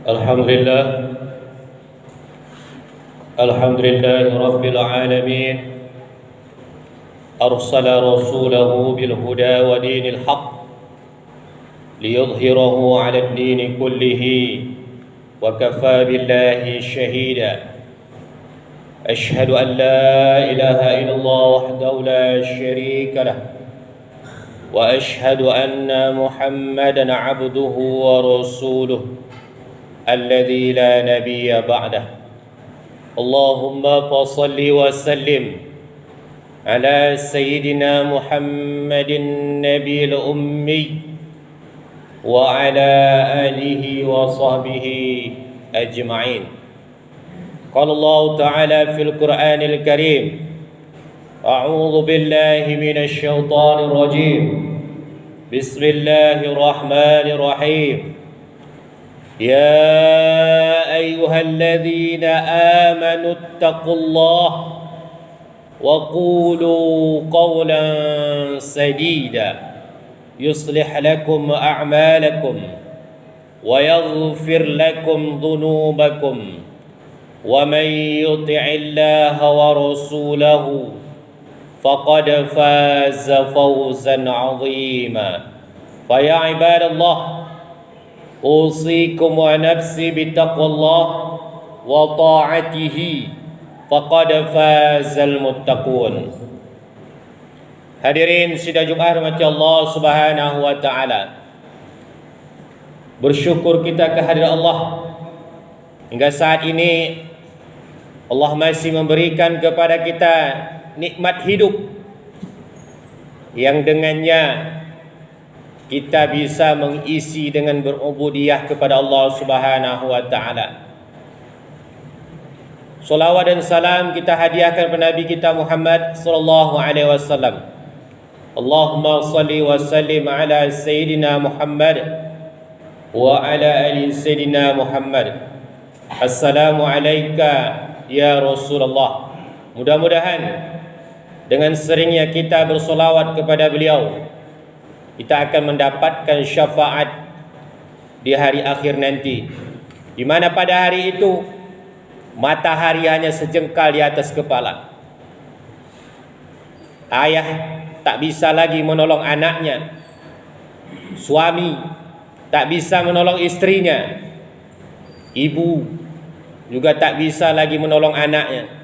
الحمد لله الحمد لله رب العالمين أرسل رسوله بالهدى ودين الحق ليظهره على الدين كله وكفى بالله شهيدا أشهد أن لا إله إلا الله وحده لا شريك له وأشهد أن محمدا عبده ورسوله الذي لا نبي بعده اللهم فصل وسلم على سيدنا محمد النبي الأمي وعلى آله وصحبه أجمعين. قال الله تعالى في القرآن الكريم: أعوذ بالله من الشيطان الرجيم بسم الله الرحمن الرحيم يا أيها الذين آمنوا اتقوا الله وقولوا قولا سديدا يصلح لكم أعمالكم ويغفر لكم ذنوبكم ومن يطع الله ورسوله فقد فاز فوزا عظيما. فيا عباد الله أوصيكم ونفسي بتقوى الله وطاعته فقد فاز المتقون. Hadirin sidang Jumat rahmati Allah Subhanahu wa taala. Bersyukur kita kehadirat Allah. Hingga saat ini Allah masih memberikan kepada kita nikmat hidup yang dengannya kita bisa mengisi dengan berubudiyah kepada Allah Subhanahu wa taala. Salawat dan salam kita hadiahkan kepada Nabi kita Muhammad sallallahu alaihi wasallam. Allahumma salli wa sallim ala sayyidina Muhammad wa ala ali sayyidina Muhammad. Assalamu alayka ya Rasulullah. Mudah-mudahan dengan seringnya kita bersolawat kepada beliau, kita akan mendapatkan syafaat di hari akhir nanti, di mana pada hari itu matahari hanya sejengkal di atas kepala. Ayah tak bisa lagi menolong anaknya, suami tak bisa menolong istrinya, ibu juga tak bisa lagi menolong anaknya.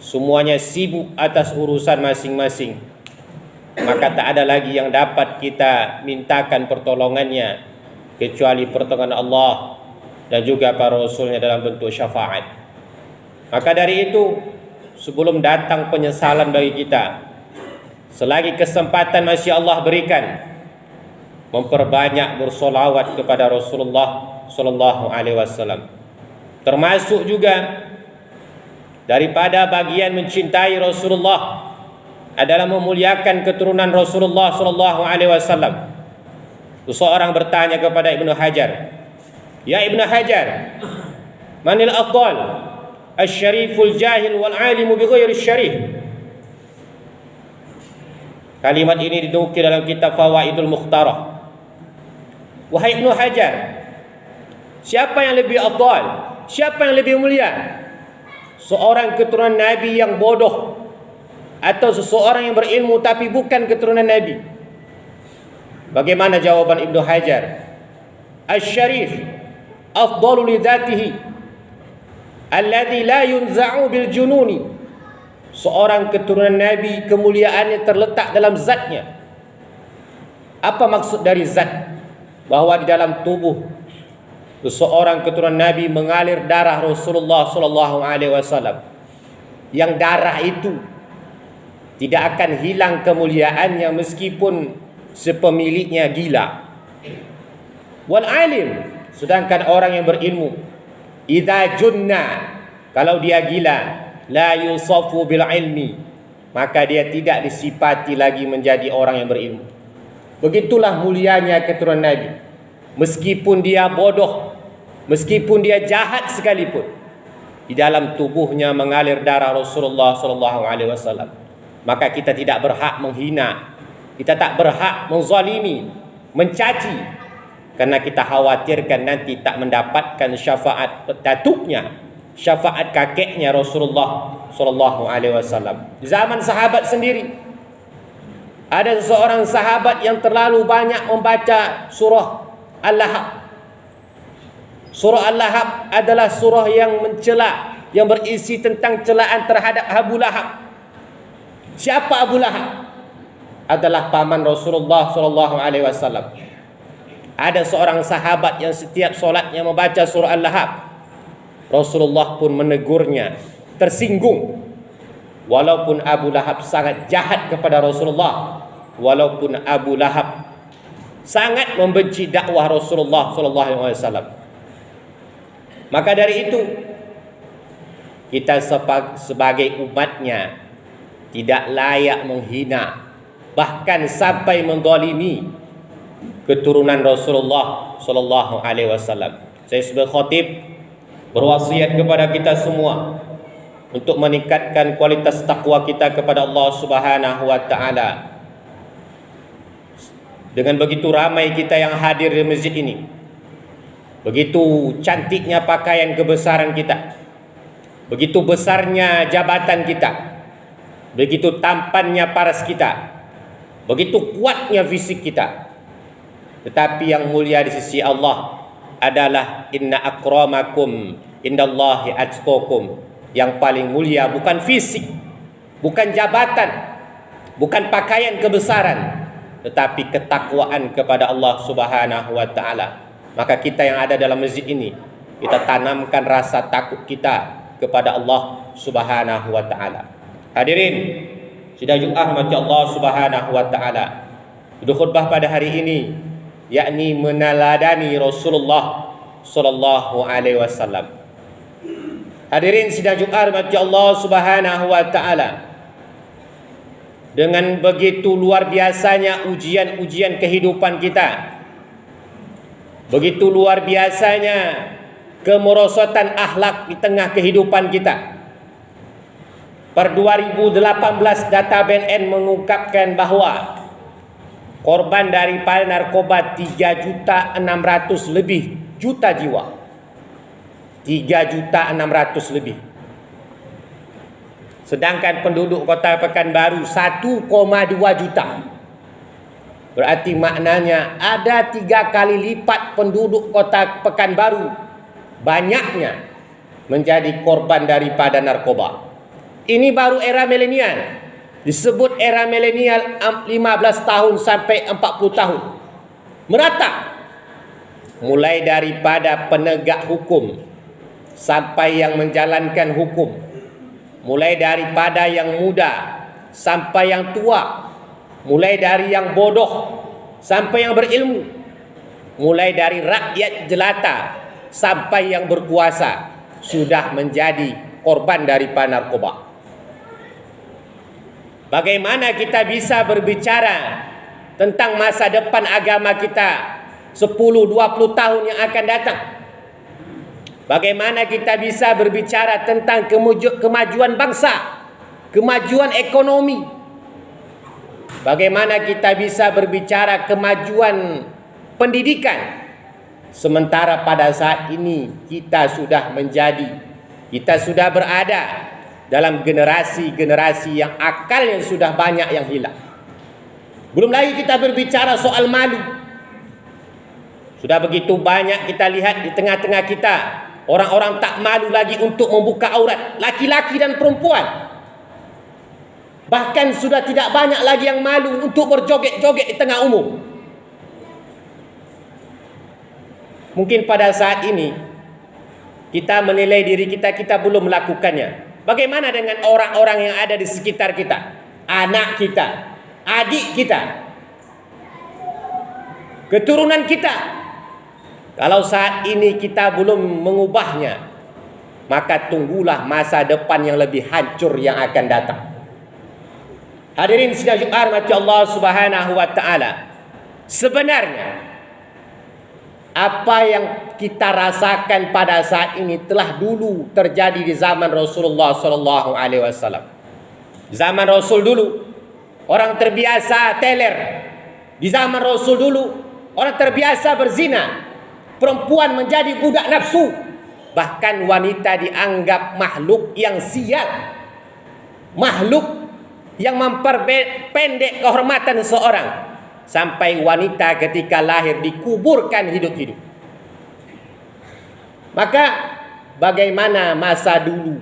Semuanya sibuk atas urusan masing-masing. Maka tak ada lagi yang dapat kita mintakan pertolongannya kecuali pertolongan Allah dan juga para Rasulnya dalam bentuk syafaat. Maka dari itu, sebelum datang penyesalan bagi kita, selagi kesempatan masih Allah berikan, memperbanyak bersolawat kepada Rasulullah sallallahu alaihi wasallam. Termasuk juga daripada bagian mencintai Rasulullah adalah memuliakan keturunan Rasulullah sallallahu alaihi wasallam. Seseorang bertanya kepada Ibnu Hajar, "Ya Ibnu Hajar, manil afdal? Asy-syariful jahil wal alimu bi ghairi syarif?" Kalimat ini dinukil dalam kitab Fawaidul Mukhtarah. Wahai Ibnu Hajar, siapa yang lebih afdal? Siapa yang lebih mulia? Seorang keturunan Nabi yang bodoh atau seseorang yang berilmu tapi bukan keturunan Nabi? Bagaimana jawaban Ibnu Hajar? Asy-syarif afdalu li dzatihi alladhi la yunza'u bil jununi. Seorang keturunan Nabi kemuliaannya terletak dalam zatnya. Apa maksud dari zat? Bahwa di dalam tubuh seseorang keturunan Nabi mengalir darah Rasulullah sallallahu alaihi wasallam. Yang darah itu tidak akan hilang kemuliaannya meskipun sepemiliknya gila. Wal alim, sedangkan orang yang berilmu, idza junna, kalau dia gila, la yusafu bil ilmi, maka dia tidak disifati lagi menjadi orang yang berilmu. Begitulah mulianya keturunan Nabi. Meskipun dia bodoh, meskipun dia jahat sekalipun, di dalam tubuhnya mengalir darah Rasulullah sallallahu alaihi wasallam. Maka kita tidak berhak menghina, kita tak berhak menzalimi, mencaci, Karena kita khawatirkan nanti tak mendapatkan syafaat datuknya, syafaat kakeknya Rasulullah sallallahu alaihi wasallam. Zaman sahabat sendiri, ada seorang sahabat yang terlalu banyak membaca surah Al-Lahab. Surah Al-Lahab adalah surah yang mencela, yang berisi tentang celaan terhadap Abu Lahab. Siapa Abu Lahab? Adalah paman Rasulullah sallallahu alaihi wasallam. Ada seorang sahabat yang setiap solatnya membaca surah Al-Lahab. Rasulullah pun menegurnya, tersinggung. Walaupun Abu Lahab sangat jahat kepada Rasulullah, walaupun Abu Lahab sangat membenci dakwah Rasulullah sallallahu alaihi wasallam. Maka dari itu, kita sebagai umatnya tidak layak menghina, bahkan sampai menzalimi keturunan Rasulullah sallallahu alaihi wasallam. Saya sebagai khatib berwasiat kepada kita semua untuk meningkatkan kualitas takwa kita kepada Allah Subhanahu wa taala. Dengan begitu ramai kita yang hadir di masjid ini, begitu cantiknya pakaian kebesaran kita, begitu besarnya jabatan kita, begitu tampannya paras kita, begitu kuatnya fisik kita, tetapi yang mulia di sisi Allah adalah inna akramakum indallahi atqakum. Yang paling mulia bukan fisik, bukan jabatan, bukan pakaian kebesaran, tetapi ketakwaan kepada Allah Subhanahu wa taala. Maka kita yang ada dalam masjid ini, kita tanamkan rasa takut kita kepada Allah Subhanahu wa taala. Hadirin sidang Jumat rahmati Allah Subhanahu wa taala. Judul khutbah pada hari ini yakni meneladani Rasulullah sallallahu alaihi wasallam. Hadirin sidang Jumat rahmati Allah Subhanahu wa taala. Dengan begitu luar biasanya ujian-ujian kehidupan kita, begitu luar biasanya kemerosotan akhlak di tengah kehidupan kita. Per 2018 data BNN mengungkapkan bahawa korban daripada narkoba 3.600.000 lebih juta jiwa. 3.600.000 lebih. Sedangkan penduduk kota Pekanbaru 1,2 juta. Berarti maknanya ada 3 kali lipat penduduk kota Pekanbaru banyaknya menjadi korban daripada narkoba. Ini baru era milenial. Disebut era milenial 15 tahun sampai 40 tahun. Merata. Mulai daripada penegak hukum sampai yang menjalankan hukum. Mulai daripada yang muda sampai yang tua. Mulai dari yang bodoh sampai yang berilmu. Mulai dari rakyat jelata sampai yang berkuasa sudah menjadi korban daripada narkoba. Bagaimana kita bisa berbicara tentang masa depan agama kita 10-20 tahun yang akan datang? Bagaimana kita bisa berbicara tentang kemajuan bangsa, kemajuan ekonomi? Bagaimana kita bisa berbicara kemajuan pendidikan? Sementara pada saat ini kita sudah berada dalam generasi-generasi yang akalnya sudah banyak yang hilang. Belum lagi kita berbicara soal malu. Sudah begitu banyak kita lihat di tengah-tengah kita, orang-orang tak malu lagi untuk membuka aurat, laki-laki dan perempuan. Bahkan sudah tidak banyak lagi yang malu untuk berjoget-joget di tengah umum. Mungkin pada saat ini kita menilai diri kita belum melakukannya. Bagaimana dengan orang-orang yang ada di sekitar kita? Anak kita, adik kita, keturunan kita. Kalau saat ini kita belum mengubahnya, maka tunggulah masa depan yang lebih hancur yang akan datang. Hadirin sidang Jumat rahmati Allah Subhanahu wa taala. Sebenarnya apa yang kita rasakan pada saat ini telah dulu terjadi di zaman Rasulullah sallallahu alaihi wasallam. Zaman Rasul dulu orang terbiasa teler. Di zaman Rasul dulu orang terbiasa berzina, perempuan menjadi budak nafsu, bahkan wanita dianggap makhluk yang sial, makhluk yang memperpendek kehormatan seseorang, sampai wanita ketika lahir dikuburkan hidup-hidup. Maka bagaimana masa dulu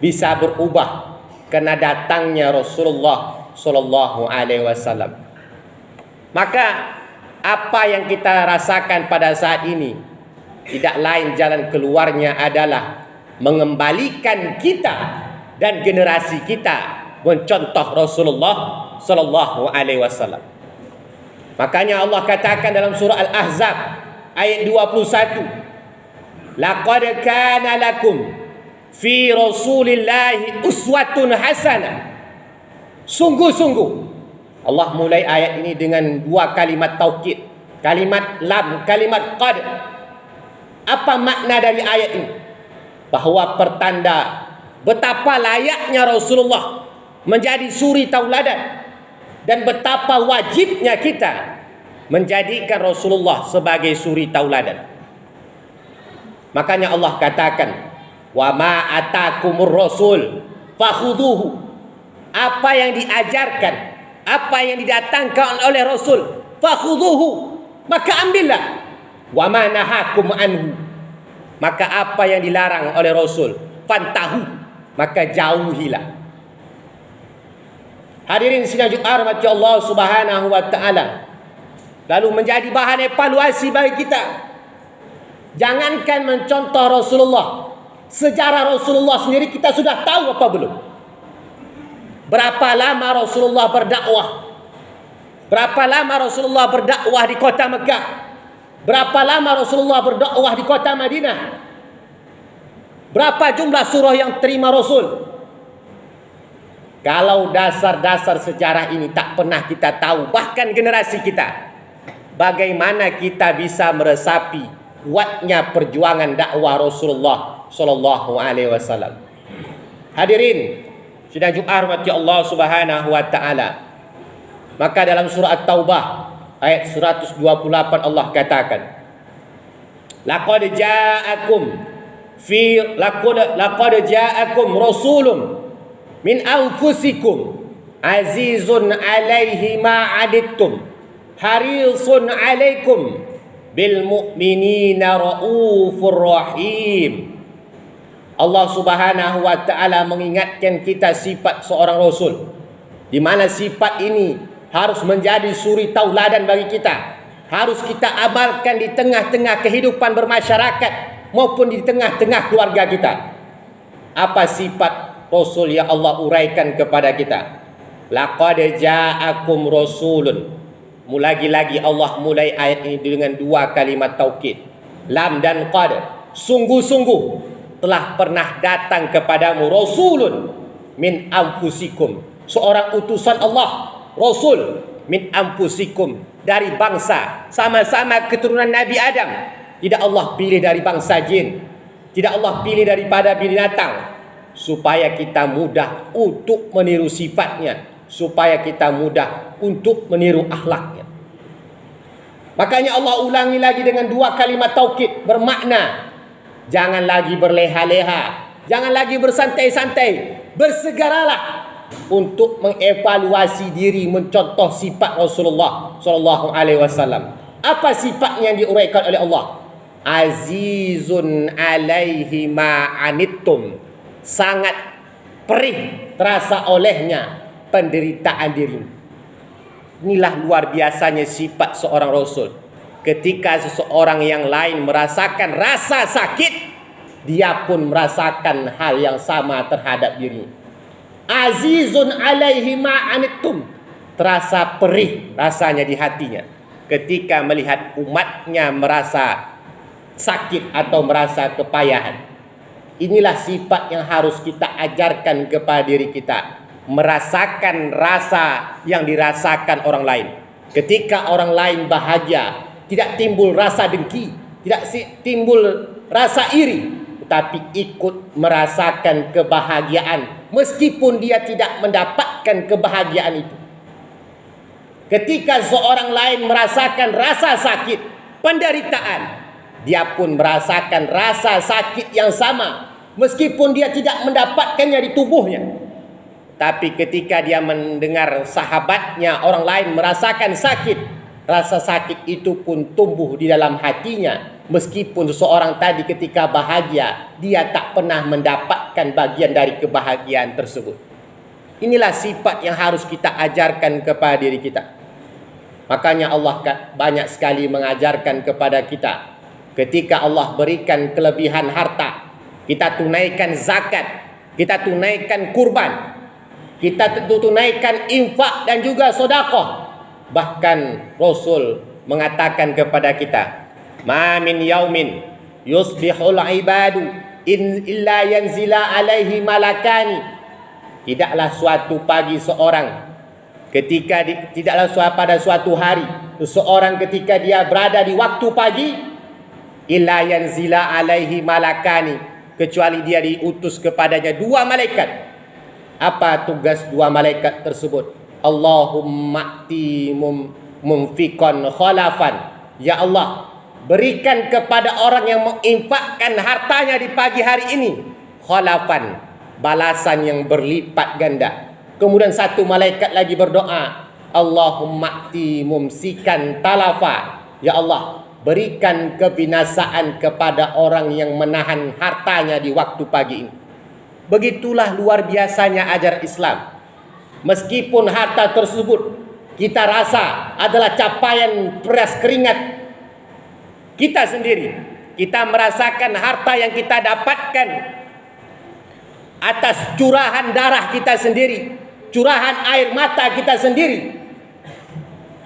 bisa berubah karena datangnya Rasulullah sallallahu alaihi wasallam? Maka apa yang kita rasakan pada saat ini tidak lain jalan keluarnya adalah mengembalikan kita dan generasi kita mencontoh Rasulullah sallallahu alaihi wasallam. Makanya Allah katakan dalam surah Al-Ahzab ayat 21, laqad kana lakum fi Rasulillahi uswatun hasanah. Sungguh-sungguh, Allah mulai ayat ini dengan dua kalimat taukid, kalimat lam, kalimat qad. Apa makna dari ayat ini? Bahwa pertanda betapa layaknya Rasulullah menjadi suri tauladan, dan betapa wajibnya kita menjadikan Rasulullah sebagai suri tauladan. Makanya Allah katakan, wa ma atakumur rasul fakhudhuhu. Apa yang diajarkan, apa yang didatangkan oleh Rasul, fakhudhuhu, maka ambillah. Wa ma nahakum anhu, maka apa yang dilarang oleh Rasul, fantahu, maka jauhilah. Hadirin sekalian rahmati Allah Subhanahu wa taala, lalu menjadi bahan evaluasi bagi kita. Jangankan mencontoh Rasulullah, sejarah Rasulullah sendiri kita sudah tahu apa belum? Berapa lama Rasulullah berdakwah? Berapa lama Rasulullah berdakwah di kota Mekah? Berapa lama Rasulullah berdakwah di kota Madinah? Berapa jumlah surah yang terima Rasul? Kalau dasar-dasar sejarah ini tak pernah kita tahu, bahkan generasi kita, bagaimana kita bisa meresapi kuatnya perjuangan dakwah Rasulullah sallallahu alaihi wasallam? Hadirin sidang Jumat rahmati Allah Subhanahu wa taala. Maka dalam surah At-Taubah ayat 128 Allah katakan, laqad ja'akum rasulun min anfusikum azizun alaihi ma adittum harisun alaikum bil mu'minina raufur rahim. Allah Subhanahu wa taala mengingatkan kita sifat seorang rasul, di mana sifat ini harus menjadi suri tauladan bagi kita, harus kita amalkan di tengah-tengah kehidupan bermasyarakat maupun di tengah-tengah keluarga kita. Apa sifat Rasul yang Allah uraikan kepada kita? Laqad ja'akum rasulun. Lagi-lagi Allah mulai ayat ini dengan dua kalimat taukid, lam dan qad. Sungguh-sungguh telah pernah datang kepadamu rasulun min anfusikum, seorang utusan Allah, rasul min anfusikum, dari bangsa, sama-sama keturunan Nabi Adam. Tidak Allah pilih dari bangsa jin, tidak Allah pilih daripada binatang, supaya kita mudah untuk meniru sifatnya, supaya kita mudah untuk meniru akhlaknya. Makanya Allah ulangi lagi dengan dua kalimat taukid, bermakna jangan lagi berleha-leha, jangan lagi bersantai-santai, bersegeralah untuk mengevaluasi diri, mencontoh sifat Rasulullah sallallahu alaihi wasallam. Apa sifatnya yang diuraikan oleh Allah? Azizun alaihi ma anittum, sangat perih terasa olehnya penderitaan diri. Inilah luar biasanya sifat seorang Rasul. Ketika seseorang yang lain merasakan rasa sakit, dia pun merasakan hal yang sama terhadap diri. Azizun alaihi ma anittum, terasa perih rasanya di hatinya ketika melihat umatnya merasa sakit atau merasa kepayahan. Inilah sifat yang harus kita ajarkan kepada diri kita, merasakan rasa yang dirasakan orang lain. Ketika orang lain bahagia, tidak timbul rasa dengki, tidak timbul rasa iri, tetapi ikut merasakan kebahagiaan meskipun dia tidak mendapatkan kebahagiaan itu. Ketika seorang lain merasakan rasa sakit, penderitaan, dia pun merasakan rasa sakit yang sama, meskipun dia tidak mendapatkannya di tubuhnya. Tapi ketika dia mendengar sahabatnya orang lain merasakan sakit, rasa sakit itu pun tumbuh di dalam hatinya. Meskipun seseorang tadi ketika bahagia, dia tak pernah mendapatkan bagian dari kebahagiaan tersebut. Inilah sifat yang harus kita ajarkan kepada diri kita. Makanya Allah banyak sekali mengajarkan kepada kita. Ketika Allah berikan kelebihan harta, kita tunaikan zakat, kita tunaikan kurban, kita tunaikan infak dan juga sedekah. Bahkan Rasul mengatakan kepada kita, "Ma min yaumin yusbihul ibadu illa yanzila alaihi malakani." Tidaklah suatu pagi seorang, tidaklah pada suatu hari seseorang ketika dia berada di waktu pagi, illa yanzila alaihi malakani, kecuali dia diutus kepadanya dua malaikat. Apa tugas dua malaikat tersebut? Allahumma ati mumfikon khalafan. Ya Allah, berikan kepada orang yang menginfakkan hartanya di pagi hari ini khalafan, balasan yang berlipat ganda. Kemudian satu malaikat lagi berdoa, Allahumma ati mumsikan talafa. Ya Allah, berikan kebinasaan kepada orang yang menahan hartanya di waktu pagi ini. Begitulah luar biasanya ajaran Islam. Meskipun harta tersebut kita rasa adalah capaian peras keringat kita sendiri, kita merasakan harta yang kita dapatkan atas curahan darah kita sendiri, curahan air mata kita sendiri.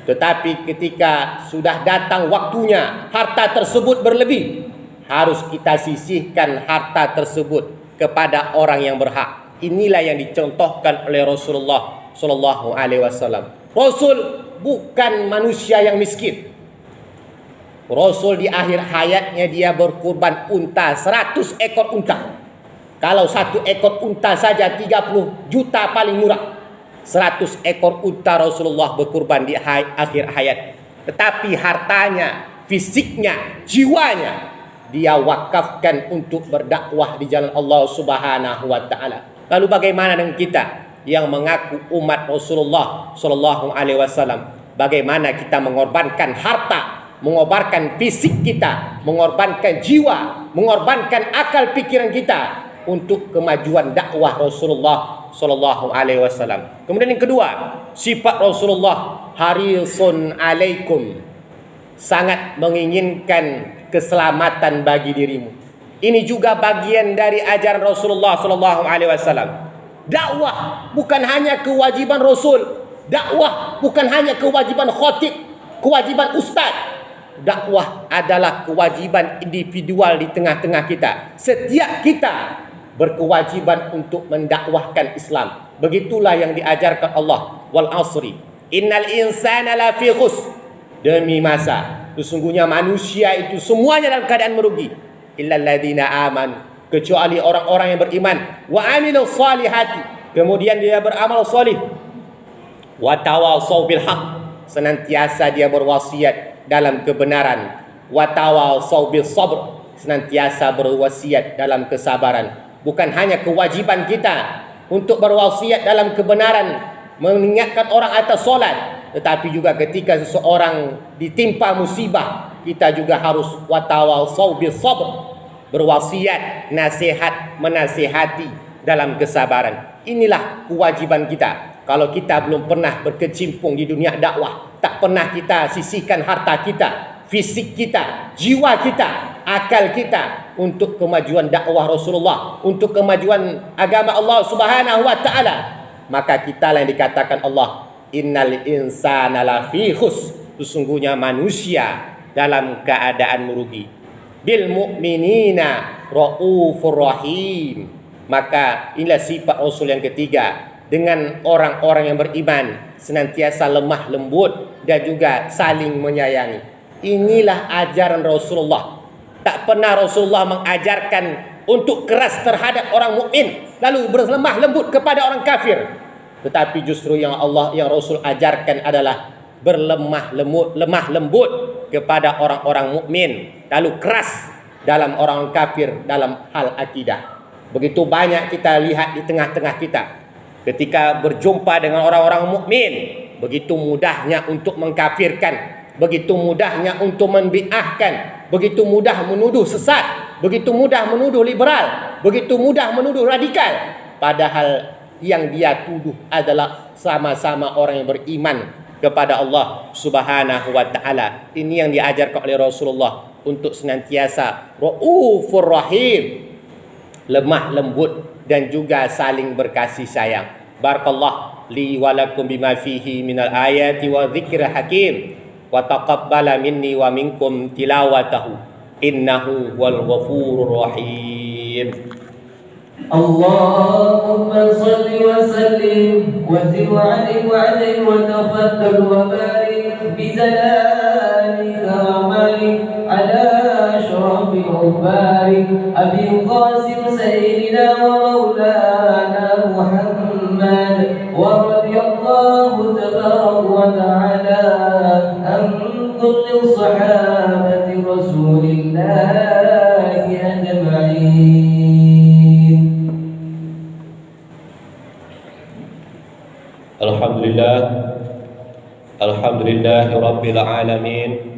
Tetapi ketika sudah datang waktunya harta tersebut berlebih, harus kita sisihkan harta tersebut kepada orang yang berhak. Inilah yang dicontohkan oleh Rasulullah sallallahu alaihi wasallam. Rasul bukan manusia yang miskin. Rasul di akhir hayatnya dia berkurban unta, 100 ekor unta. Kalau satu ekor unta saja 30 juta paling murah. 100 ekor unta Rasulullah berkurban di akhir hayat. Tetapi hartanya, fisiknya, jiwanya dia wakafkan untuk berdakwah di jalan Allah Subhanahu wa taala. Lalu bagaimana dengan kita yang mengaku umat Rasulullah sallallahu alaihi wasallam? Bagaimana kita mengorbankan harta, mengorbankan fisik kita, mengorbankan jiwa, mengorbankan akal pikiran kita untuk kemajuan dakwah Rasulullah sallallahu alaihi wasallam. Kemudian yang kedua, sifat Rasulullah harisun alaikum, sangat menginginkan keselamatan bagi dirimu. Ini juga bagian dari ajaran Rasulullah sallallahu alaihi wasallam. Dakwah bukan hanya kewajiban Rasul, dakwah bukan hanya kewajiban khatib, kewajiban ustaz. Dakwah adalah kewajiban individual di tengah-tengah kita. Setiap kita berkewajiban untuk mendakwahkan Islam. Begitulah yang diajarkan Allah. Wal asri innal insana lafi khusr. Demi masa, sesungguhnya manusia itu semuanya dalam keadaan merugi. Illal ladzina amanu, kecuali orang-orang yang beriman. Wa amilus solihati, kemudian dia beramal solih. Wa tawasau bil haq, senantiasa dia berwasiat dalam kebenaran. Wa tawasau bil sabr, senantiasa berwasiat dalam kesabaran. Bukan hanya kewajiban kita untuk berwasiat dalam kebenaran, mengingatkan orang atas solat, tetapi juga ketika seseorang ditimpa musibah, kita juga harus watawasau bis sabr, berwasiat, nasihat, menasihati dalam kesabaran. Inilah kewajiban kita. Kalau kita belum pernah berkecimpung di dunia dakwah, tak pernah kita sisihkan harta kita, fisik kita, jiwa kita, akal kita untuk kemajuan dakwah Rasulullah, untuk kemajuan agama Allah Subhanahu wa taala, maka kita yang dikatakan Allah, innal insana lafi khusr, sesungguhnya manusia dalam keadaan merugi. Bil mu'minina raufur rahim, maka inilah sifat Rasul yang ketiga. Dengan orang-orang yang beriman senantiasa lemah lembut dan juga saling menyayangi. Inilah ajaran Rasulullah. Tak pernah Rasulullah mengajarkan untuk keras terhadap orang mukmin lalu berlemah lembut kepada orang kafir. Tetapi justru yang Rasul ajarkan adalah lemah lembut kepada orang-orang mukmin, lalu keras dalam orang kafir dalam hal akidah. Begitu banyak kita lihat di tengah-tengah kita, ketika berjumpa dengan orang-orang mukmin, begitu mudahnya untuk mengkafirkan, begitu mudahnya untuk membid'ahkan, begitu mudah menuduh sesat, begitu mudah menuduh liberal, begitu mudah menuduh radikal, padahal yang dia tuduh adalah sama-sama orang yang beriman kepada Allah Subhanahu wa taala. Ini yang diajarkan oleh Rasulullah untuk senantiasa raufur rahim, lemah lembut dan juga saling berkasih sayang. Barakallah li wa lakum bima fihi minal ayati wa dzikril hakim wa taqabbala minni wa minkum tilawatahu innahu wal ghafurur rahim. اللهم صل وسلم وزد وعلم وتفضل وبارك بجلالك وعمالك على أشرف العباد أبي القاسم سيدنا ومولانا محمد ورضي الله تبارك وتعالى عن كل صحابة رسول الله أجمعين. Alhamdulillah, alhamdulillah rabbil alamin,